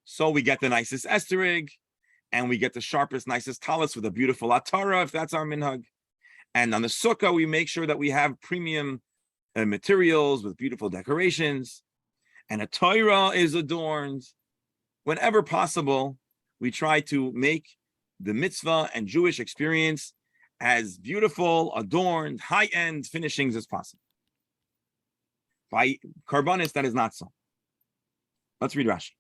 So we get the nicest esterig, and we get the sharpest, nicest talis with a beautiful atara, if that's our minhag. And on the sukkah, we make sure that we have premium materials with beautiful decorations. And a Torah is adorned. Whenever possible, we try to make the mitzvah and Jewish experience as beautiful, adorned, high-end finishings as possible. By Karbanis, that is not so. Let's read Rashi.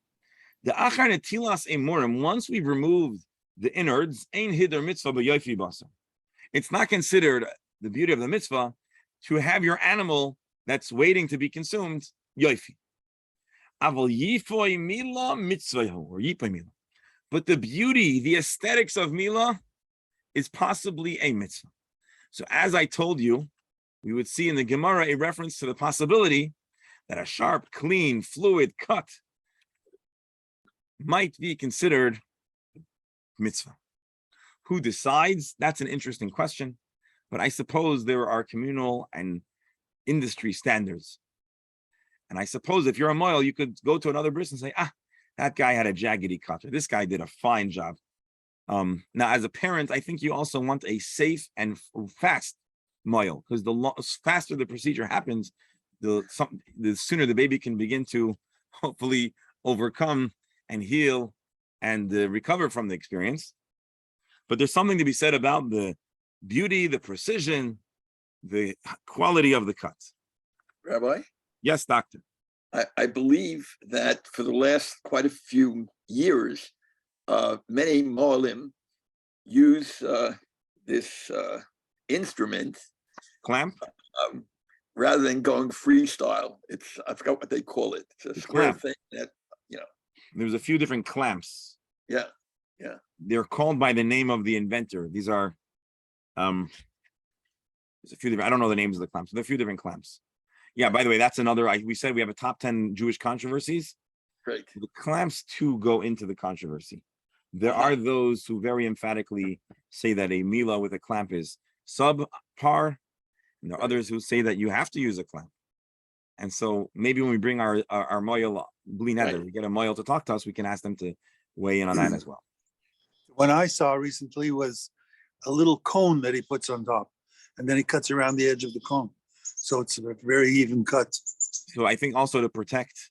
The achar netilas emurim, once we've removed the innards, ein hider mitzvah b'yofi basar. It's not considered the beauty of the mitzvah to have your animal that's waiting to be consumed, yofi. Aval yifoy mila mitzvayahu, or yipoy mila. But the beauty, the aesthetics of mila is possibly a mitzvah. So as I told you, we would see in the Gemara a reference to the possibility that a sharp, clean, fluid cut might be considered mitzvah. Who decides? That's an interesting question. But I suppose there are communal and industry standards. And I suppose if you're a moil, you could go to another bris and say, that guy had a jaggedy cut, or this guy did a fine job. Now, as a parent, I think you also want a safe and fast moil, because the faster the procedure happens, the sooner the baby can begin to hopefully overcome and heal and recover from the experience. But there's something to be said about the beauty, the precision, the quality of the cut. Rabbi? Yes, doctor. I believe that for the last quite a few years, many Moalim use this instrument Clamp? Rather than going freestyle. I forgot what they call it. It's a square clamp. thing that, There's a few different clamps. Yeah. They're called by the name of the inventor. These are, there's a few different, I don't know the names of the clamps. There are a few different clamps. Yeah, by the way, that's another, we said we have a top 10 Jewish controversies. Great. The clamps too go into the controversy. There are those who very emphatically say that a milah with a clamp is subpar, and there are others who say that you have to use a clamp. And so maybe when we bring our moyel bli neder, we get a moyel to talk to us, we can ask them to weigh in on that as well. What I saw recently was a little cone that he puts on top, and then he cuts around the edge of the cone. So it's a very even cut. So I think also to protect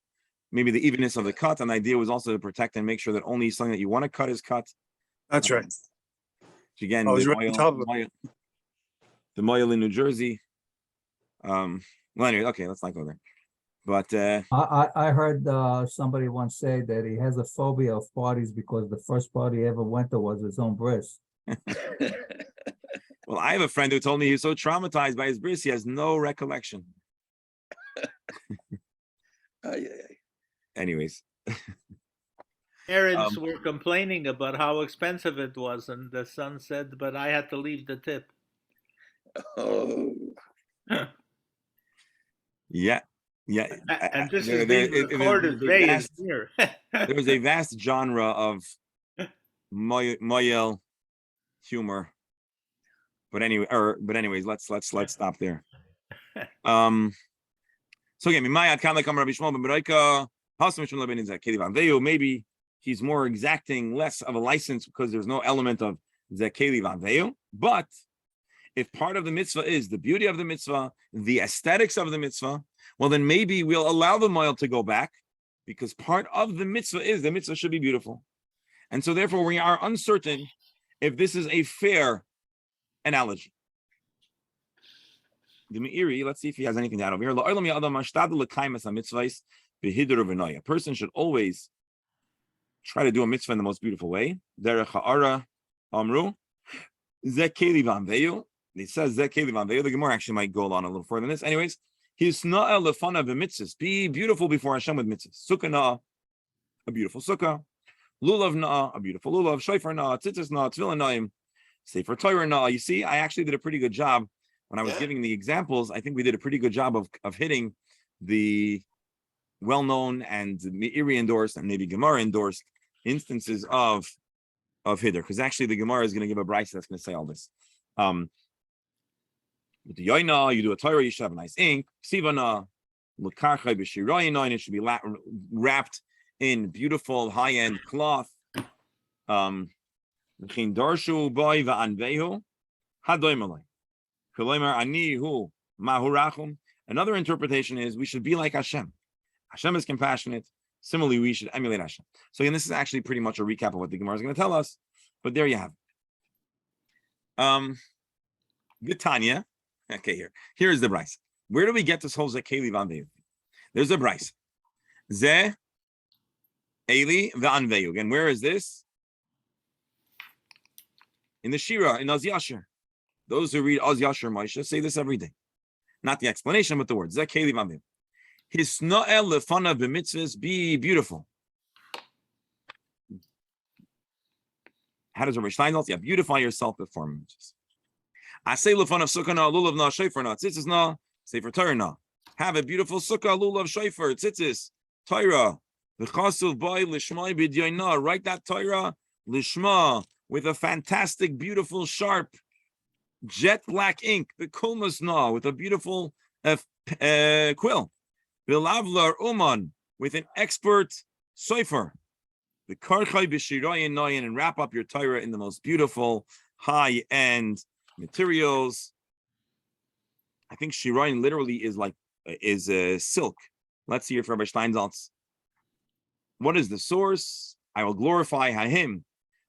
maybe the evenness of the cut, and the idea was also to protect and make sure that only something that you want to cut is cut. That's right. Again, I was the right on top of it. The moyel in New Jersey. Well, anyway, okay, let's not go there. But I heard somebody once say that he has a phobia of parties because the first party he ever went to was his own bris. well, I have a friend who told me he was so traumatized by his bris, he has no recollection. anyways. Parents were complaining about how expensive it was, and the son said, "But I had to leave the tip." Oh, Yeah. And this There- is there- being it- recorded. there's a Ray is vast- here. There's a vast genre of Moyel humor. But anyways, let's stop there. So again, maybe he's more exacting, less of a license because there's no element of Zekeli Vanveu. But if part of the mitzvah is the beauty of the mitzvah, the aesthetics of the mitzvah, well, then maybe we'll allow the moil to go back because part of the mitzvah should be beautiful. And so therefore we are uncertain if this is a fair analogy. The Meiri, let's see if he has anything to add over here. A person should always try to do a mitzvah in the most beautiful way. It says the Gemara actually might go on a little further than this. Anyways, be beautiful before Hashem with mitzvahs. Sukkah, a beautiful sukkah. Lulav, a beautiful lulav. Shofar, tzitzis, tefillin, naim. Sefer Torah. You see, I actually did a pretty good job when I was giving the examples. I think we did a pretty good job of hitting the well-known and Meiri endorsed and maybe Gemara endorsed instances of Hiddur, because actually the Gemara is going to give a brayso that's going to say all this. With the Yoina, you do a Torah, you should have a nice ink. Sivana, Lukarcha b'shirayin, it should be wrapped in beautiful high-end cloth. Another interpretation is we should be like Hashem. Hashem is compassionate. Similarly, we should emulate Hashem. So again, this is actually pretty much a recap of what the Gemara is going to tell us. But there you have it. Vitanya. Okay, here's the brayso. Where do we get this whole Zekeli Vanveu? There's a brayso. Ze Eli Vanveu. Again, where is this? In the Shira, in Oz Yasher. Those who read Oz Yasher Moshe say this every day. Not the explanation, but the words. Zekeli Vanveu. His Noel lefana b'mitzvahs, be beautiful. How does Rabbi Steinsaltz? Yeah, beautify yourself before mitzvahs. I say lefana sukkah lulav na shofar na tzitzis na sefer Torah na. Have a beautiful sukkah lulav shofar tzitzis Torah. V'chasuv boy lishmai b'dyoina. Write that Torah lishma with a fantastic, beautiful, sharp, jet black ink. The kulmas na with a beautiful quill. Bilavlar uman with an expert sofer. The karchai b'shirayin nayin, and wrap up your Torah in the most beautiful high-end materials. I think shirayin literally is silk. Let's hear from Rabbi Steinsaltz. What is the source? I will glorify him,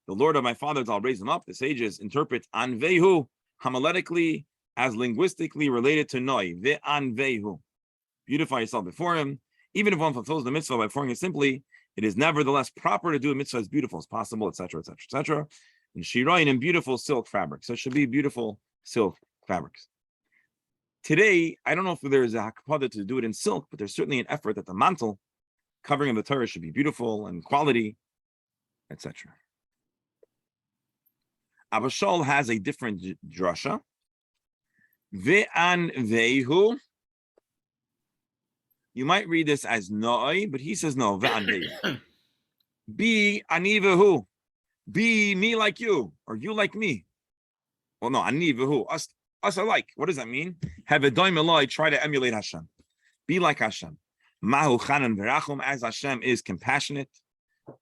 the Lord of my fathers. I'll raise him up. The sages interpret anvehu homiletically as linguistically related to noi. Ve anvehu. Beautify yourself before him. Even if one fulfills the mitzvah by performing it simply, it is nevertheless proper to do a mitzvah as beautiful as possible, etc., etc., etc. And shirayin in beautiful silk fabric. So it should be beautiful silk fabrics. Today, I don't know if there's a hakpada to do it in silk, but there's certainly an effort that the mantle covering of the Torah should be beautiful and quality, etc. Abba Shaul has a different drasha. Ve'an vehu. You might read this as no'i, but he says no. Ve'an vehu. Be ani vehu. Be me like you, or you like me. Well, no, ani vehu. Us alike. What does that mean? Have a doim eloi, try to emulate Hashem. Be like Hashem. Mahu chanan v'rachum, as Hashem is compassionate,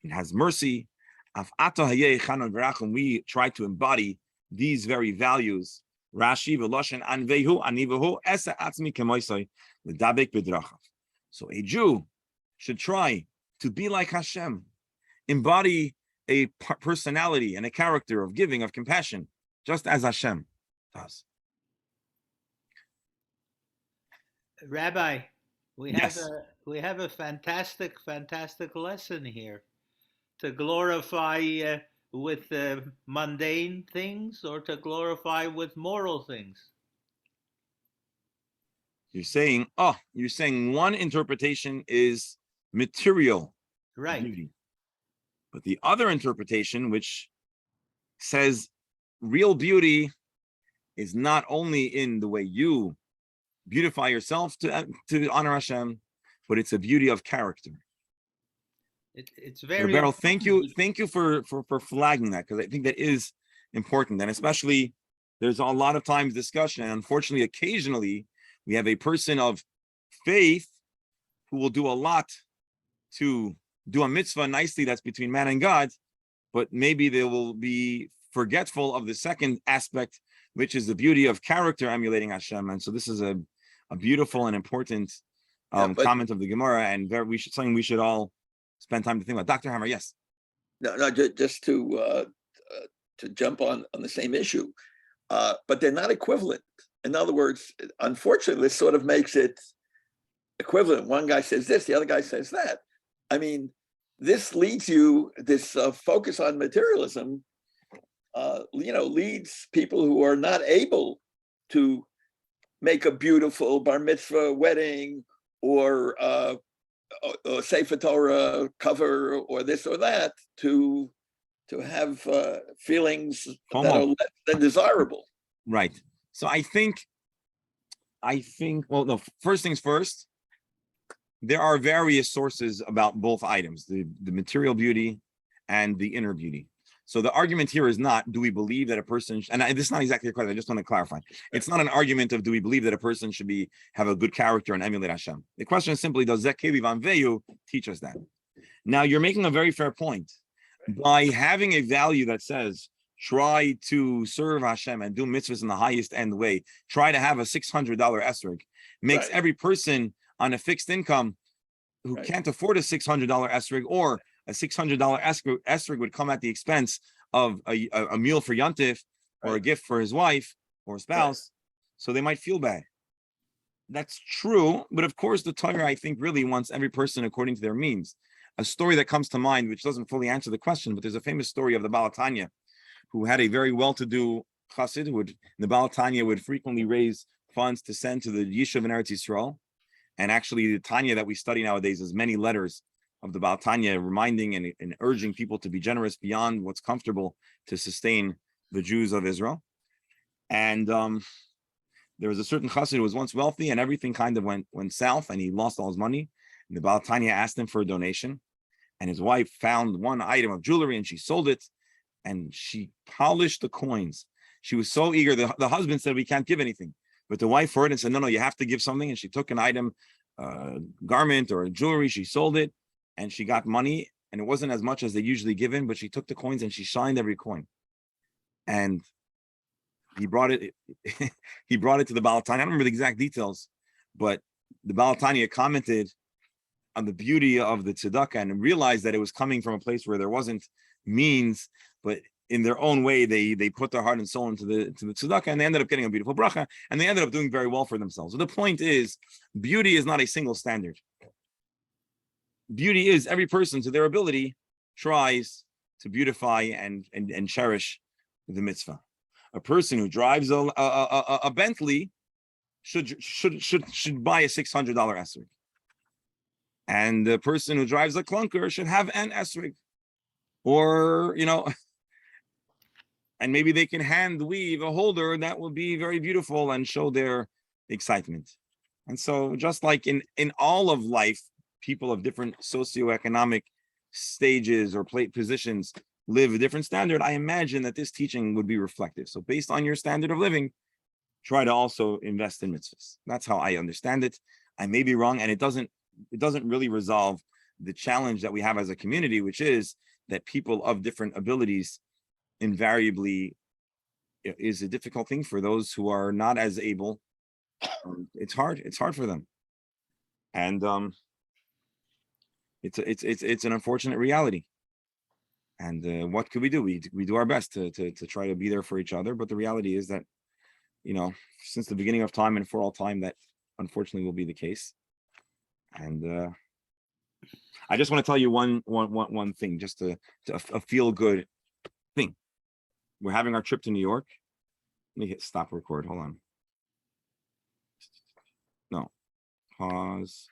it has mercy. Af ato hayeh chanan v'rachum, we try to embody these very values. Rashi v'loshen anvehu anivehu esa atzmi kemoisoi l'dabek b'drachav. So a Jew should try to be like Hashem, embody a personality and a character of giving, of compassion, just as Hashem does. Rabbi, we Yes. have a fantastic lesson here. To glorify with mundane things, or to glorify with moral things. You're saying one interpretation is material Right. beauty. But the other interpretation, which says real beauty is not only in the way you beautify yourself to honor Hashem, but it's a beauty of character. It's very Beryl, thank you for flagging that, because I think that is important, and especially there's a lot of times discussion, and unfortunately occasionally we have a person of faith who will do a lot to do a mitzvah nicely that's between man and God, but maybe they will be forgetful of the second aspect, which is the beauty of character emulating Hashem. And so this is a beautiful and important comment of the Gemara, and something we should all spend time to think about. Dr. Hammer, yes. No, just to jump on the same issue, but they're not equivalent. In other words, unfortunately, this sort of makes it equivalent. One guy says this, the other guy says that. I mean, this leads this focus on materialism, leads people who are not able to make a beautiful bar mitzvah, wedding, or Sefer Torah cover, or this or that, to have feelings that are less than desirable. Right. So I think, well, no, first things first, there are various sources about both items, the material beauty and the inner beauty. So the argument here is not, do we believe that a person, this is not exactly the question, I just want to clarify. It's not an argument of, do we believe that a person should have a good character and emulate Hashem? The question is simply, does Zek Kevi Van Veyu teach us that? Now, you're making a very fair point. By having a value that says, try to serve Hashem and do mitzvahs in the highest end way, try to have a $600 esrog, makes every person on a fixed income who can't afford a $600 esrog, or a $600 esrog would come at the expense of a meal for Yontif, or a gift for his wife or spouse, so they might feel bad. That's true, but of course the Torah, I think, really wants every person according to their means. A story that comes to mind, which doesn't fully answer the question, but there's a famous story of the Baal Tanya, who had a very well-to-do chassid, the Baal Tanya would frequently raise funds to send to the Yishuv in Eretz Yisrael. And actually, the Tanya that we study nowadays is many letters of the Baal Tanya reminding and urging people to be generous beyond what's comfortable to sustain the Jews of Israel. And there was a certain chassid who was once wealthy, and everything kind of went south, and he lost all his money. And the Baal Tanya asked him for a donation, and his wife found one item of jewelry, and she sold it, and she polished the coins. She was so eager. The husband said, "We can't give anything." But the wife heard and said, no, you have to give something. And she took an item, garment or jewelry, she sold it, and she got money. And it wasn't as much as they usually give in, but she took the coins and she shined every coin. And he brought it to the Baal Tanya. I don't remember the exact details, but the Baal Tanya commented on the beauty of the tzedakah and realized that it was coming from a place where there wasn't means, but in their own way, they put their heart and soul into the tzedakah, and they ended up getting a beautiful bracha, and they ended up doing very well for themselves. So the point is, beauty is not a single standard. Beauty is every person, to their ability, tries to beautify and cherish the mitzvah. A person who drives a Bentley should buy a $600 esrog, and the person who drives a clunker should have an esrog, or and maybe they can hand weave a holder that will be very beautiful and show their excitement. And so just like in all of life, people of different socioeconomic stages or positions live a different standard, I imagine that this teaching would be reflective. So based on your standard of living, try to also invest in mitzvahs. That's how I understand it. I may be wrong, and it doesn't really resolve the challenge that we have as a community, which is that people of different abilities invariably is a difficult thing for those who are not as able. It's hard for them, and it's an unfortunate reality. And what could we do? We do our best to try to be there for each other, but the reality is that since the beginning of time and for all time, that unfortunately will be the case. And I just want to tell you one thing, just a feel good thing. We're having our trip to New York. Let me hit stop record. Hold on. No. Pause.